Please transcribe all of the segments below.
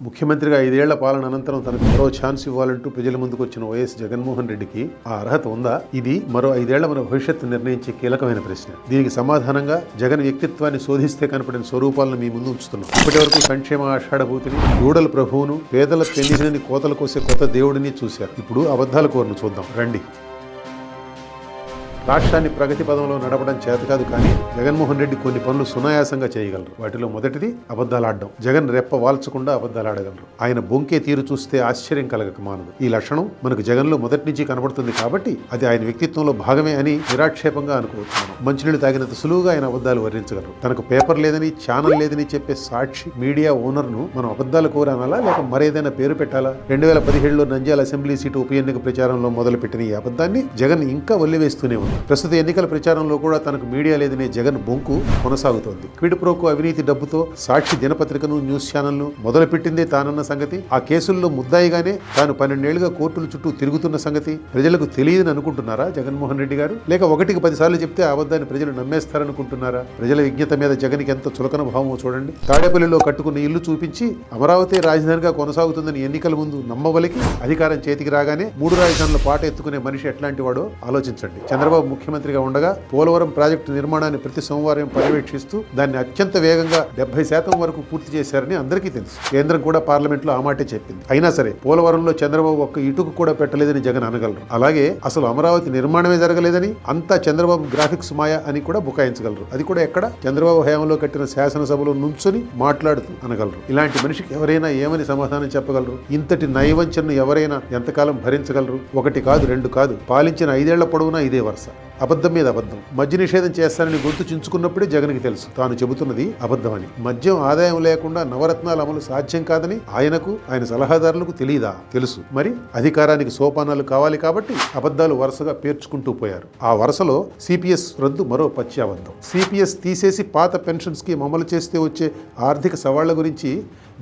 ముఖ్యమంత్రిగా 5 ఏళ్ల పాలన అనంతరం తనకు మరో ఛాన్స్ ఇవ్వాలంటూ ప్రజల ముందుకు వచ్చిన వైఎస్ జగన్మోహన్ రెడ్డికి ఆ అర్హత ఉందా? ఇది మరో 5 ఏళ్ల మన భవిష్యత్తు నిర్ణయించే కీలకమైన ప్రశ్న. దీనికి సమాధానంగా జగన్ వ్యక్తిత్వాన్ని శోధిస్తే కనపడిన స్వరూపాలను మీ ముందు ఉంచుతున్నాం. ఇప్పటివరకు సంక్షేమ ఆషాఢభూతిని, దూడల ప్రభువును, పేదల పెన్నిధిని కోతలు కోసే కొత్త దేవుడిని చూశారు. ఇప్పుడు అబద్ధాల కోరను చూద్దాం రండి. రాష్ట్రాన్ని ప్రగతి పదంలో నడపడం చేతకాదు, కానీ జగన్మోహన్ రెడ్డి కొన్ని పనులు సునాయాసంగా చేయగలరు. వాటిలో మొదటిది అబద్ధాలాడడం. జగన్ రెప్ప వాల్చకుండా అబద్ధాలాడగలరు. ఆయన బొంకే తీరు చూస్తే ఆశ్చర్యం కలగక మానదు. ఈ లక్షణం మనకు జగన్లో మొదటి నుంచి కనబడుతుంది కాబట్టి అది ఆయన వ్యక్తిత్వంలో భాగమే అని నిరాక్షేపంగా అనుకోవచ్చు. మంచినీళ్లు తాగినంత సులువుగా ఆయన అబద్ధాలు వర్ణించగలరు. తనకు పేపర్ లేదని, ఛానల్ లేదని చెప్పే సాక్షి మీడియా ఓనర్ను మనం అబద్ధాలు కోరానాలా లేక మరేదైనా పేరు పెట్టాలా? 2017లో నంద్యాల అసెంబ్లీ సీటు ఉప ఎన్నిక ప్రచారంలో మొదలుపెట్టిన ఈ అబద్ధాన్ని జగన్ ఇంకా వల్లివేస్తూనే ఉంది. ప్రస్తుత ఎన్నికల ప్రచారంలో కూడా తనకు మీడియా లేదనే జగన్ బొంకు కొనసాగుతోంది. క్విడ్ ప్రోకో అవినీతి డబ్బుతో సాక్షి దినపత్రికను, న్యూస్ ఛానల్ను మొదలుపెట్టిందే తానన్న సంగతి, ఆ కేసుల్లో ముద్దాయిగానే తాను 12 ఏళ్లుగా కోర్టుల చుట్టూ తిరుగుతున్న సంగతి ప్రజలకు తెలియదని అనుకుంటున్నారా జగన్మోహన్ రెడ్డి గారు? లేక 1కి 10 సార్లు చెప్తే ఆ అబద్ధాన్ని ప్రజలు నమ్మేస్తారనుకుంటున్నారా? ప్రజల విజ్ఞత మీద జగన్కి ఎంత చులకన భావమో చూడండి. తాడేపల్లిలో కట్టుకున్న ఇల్లు చూపించి అమరావతి రాజధానిగా కొనసాగుతుందని ఎన్నికల ముందు నమ్మవలికి అధికారం చేతికి రాగానే 3 రాజధానుల పాట ఎత్తుకునే మనిషి ఎట్లాంటి వాడో ఆలోచించండి. చంద్రబాబు ముఖ్యమంత్రిగా ఉండగా పోలవరం ప్రాజెక్టు నిర్మాణాన్ని ప్రతి సోమవారం పర్యవేక్షిస్తూ దాన్ని అత్యంత వేగంగా 70% వరకు పూర్తి చేశారని అందరికీ తెలుసు. కేంద్రం కూడా పార్లమెంట్లో ఆ మాటే చెప్పింది. అయినా సరే పోలవరంలో చంద్రబాబు ఒక్క ఇటుకు కూడా పెట్టలేదని జగన్ అనగలరు. అలాగే అసలు అమరావతి నిర్మాణమే జరగలేదని, అంతా చంద్రబాబు గ్రాఫిక్స్ మాయ అని కూడా బుకాయించగలరు. అది కూడా ఎక్కడ? చంద్రబాబు హయాంలో కట్టిన శాసనసభలో నుంచుని మాట్లాడుతూ అనగలరు. ఇలాంటి మనిషికి ఎవరైనా ఏమని సమాధానం చెప్పగలరు? ఇంతటి నైవంచనను ఎవరైనా ఎంతకాలం భరించగలరు? 1 కాదు 2 కాదు, పాలించిన 5 ఏళ్ల పొడవునా ఇదే వరుస. అబద్ధం మీద అబద్ధం. మద్య నిషేధం చేస్తానని గొంతు చించుకున్నప్పుడే జగన్కి తెలుసు తాను చెబుతున్నది అబద్ధమని. మద్యం ఆదాయం లేకుండా నవరత్నాల అమలు సాధ్యం కాదని ఆయనకు, ఆయన సలహాదారులకు తెలియదా? తెలుసు. మరి అధికారానికి సోపానాలు కావాలి కాబట్టి అబద్ధాలు వరుసగా పేర్చుకుంటూ పోయారు. ఆ వరుసలో సిపిఎస్ రద్దు మరో పచ్చి అబద్ధం. సిపిఎస్ తీసేసి పాత పెన్షన్ స్కీమ్ అమలు చేస్తే వచ్చే ఆర్థిక సవాళ్ల గురించి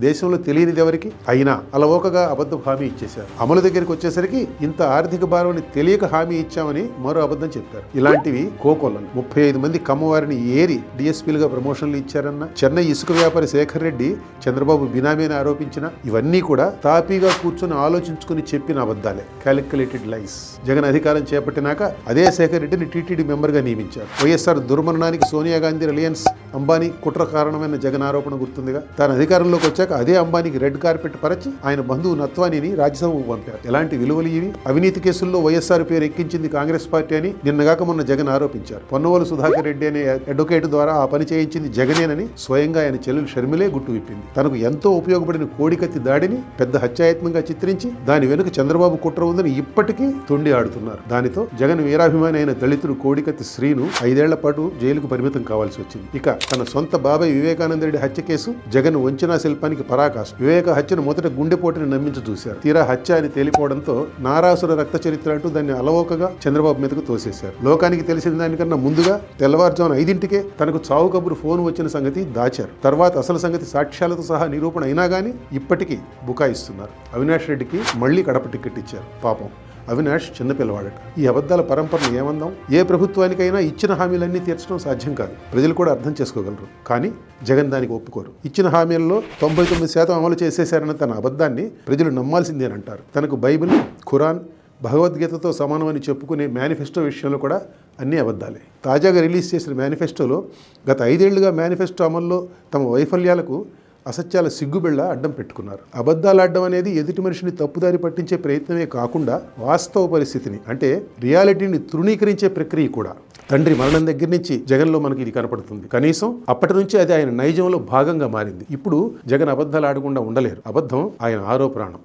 దేశంలో తెలియనిది ఎవరికి? అయినా అలవోకగా అబద్ధం హామీ ఇచ్చేశారు. అమలు దగ్గరికి వచ్చేసరికి ఇంత ఆర్థిక భారాన్ని తెలియక హామీ ఇచ్చామని మరో అబద్ధం చెప్పారు. ఇలాంటివి కోకొల్లలు. 35 మంది కమ్మవారిని ఏరి డిఎస్పీలుగా ప్రమోషన్లు ఇచ్చారన్న, చెన్నై ఇసుక వ్యాపారి శేఖర్ రెడ్డి చంద్రబాబు బినామీ అని ఆరోపించిన, ఇవన్నీ కూడా తాపీగా కూర్చొని ఆలోచించుకుని చెప్పిన అబద్ధాలే. క్యాలిక్యులేటెడ్ లైస్. జగన్ అధికారం చేపట్టినాక అదే శేఖర్ రెడ్డిని టీటీడీ మెంబర్గా నియమించారు. వైఎస్ఆర్ దుర్మరణానికి సోనియా గాంధీ, రిలయన్స్, అంబానీ కుట్ర కారణమైన జగన్ ఆరోపణ గుర్తుందిగా. తాను అధికారంలోకి వచ్చాక అదే అంబానీకి రెడ్ కార్పెట్ పరచి ఆయన బంధువు నత్వానీని రాజ్యసభకు పంపారు. ఎలాంటి విలువలు ఇవి? అవినీతి కేసుల్లో వైఎస్ఆర్ పేరు ఎక్కించింది కాంగ్రెస్ పార్టీ అని నిన్నగాక మొన్న జగన్ ఆరోపించారు. పొన్నవోలు సుధాకర్ రెడ్డి అనే అడ్వకేట్ ద్వారా ఆ పని చేయించింది జగనేనని స్వయంగా ఆయన చెల్లెలు షర్మిలే గుట్టు విప్పింది. తనకు ఎంతో ఉపయోగపడిన కోడికత్తి దాడిని పెద్ద హత్యాయత్నంగా చిత్రించి దాని వెనుక చంద్రబాబు కుట్ర ఉందని ఇప్పటికీ తొండి ఆడుతున్నారు. దానితో జగన్ వీరాభిమాని అయిన దళితుడు కోడికత్తి శ్రీను 5 ఏళ్ల పాటు జైలుకు పరిమితం కావాల్సి వచ్చింది. ఇక తన సొంత బాబాయ్ వివేకానంద రెడ్డి హత్య కేసు జగన్ వంచనా శిల్పానికి పరాకాష్ఠ. వివేక హత్యను మొదట గుండెపోటుని నమ్మించి చూశారు. తీరా హత్య అని తేలిపోవడంతో నారాసుర రక్త చరిత్ర అంటూ దాన్ని అలవోకగా చంద్రబాబు మీదకు తోసేశారు. లోకానికి తెలిసిన దానికన్నా ముందుగా తెల్లవారుజామున 5ంటికే తనకు చావు కబురు ఫోన్ వచ్చిన సంగతి దాచారు. తర్వాత అసలు సంగతి సాక్ష్యాలతో సహా నిరూపణ అయినా గానీ ఇప్పటికీ బుకాయిస్తున్నారు. అవినాష్ రెడ్డికి మళ్లీ కడప టికెట్ ఇచ్చారు. పాపం అవినాష్ చిన్నపిల్లవాడట. ఈ అబద్ధాల పరంపరను ఏమందాం? ఏ ప్రభుత్వానికైనా ఇచ్చిన హామీలన్నీ తీర్చడం సాధ్యం కాదు. ప్రజలు కూడా అర్థం చేసుకోగలరు. కానీ జగన్ దానికి ఒప్పుకోరు. ఇచ్చిన హామీలలో 99% అమలు చేసేశారన్న తన అబద్ధాన్ని ప్రజలు నమ్మాల్సిందేనంటారు. తనకు బైబిల్, ఖురాన్, భగవద్గీతతో సమానమని చెప్పుకునే మేనిఫెస్టో విషయంలో కూడా అన్ని అబద్ధాలే. తాజాగా రిలీజ్ చేసిన మేనిఫెస్టోలో గత 5 ఏళ్లుగా మేనిఫెస్టో అమల్లో తమ వైఫల్యాలకు అసత్యాల సిగ్గుబిళ్ళ అడ్డం పెట్టుకున్నారు. అబద్ధాలు ఆడడం అనేది ఎదుటి మనిషిని తప్పుదారి పట్టించే ప్రయత్నమే కాకుండా వాస్తవ పరిస్థితిని, అంటే రియాలిటీని తృణీకరించే ప్రక్రియ కూడా. తండ్రి మరణం దగ్గర నుంచి జగన్లో మనకి ఇది కనపడుతుంది. కనీసం అప్పటి నుంచి అది ఆయన నైజంలో భాగంగా మారింది. ఇప్పుడు జగన్ అబద్ధాలు ఆడకుండా ఉండలేరు. అబద్ధం ఆయన ఆరో ప్రాణం.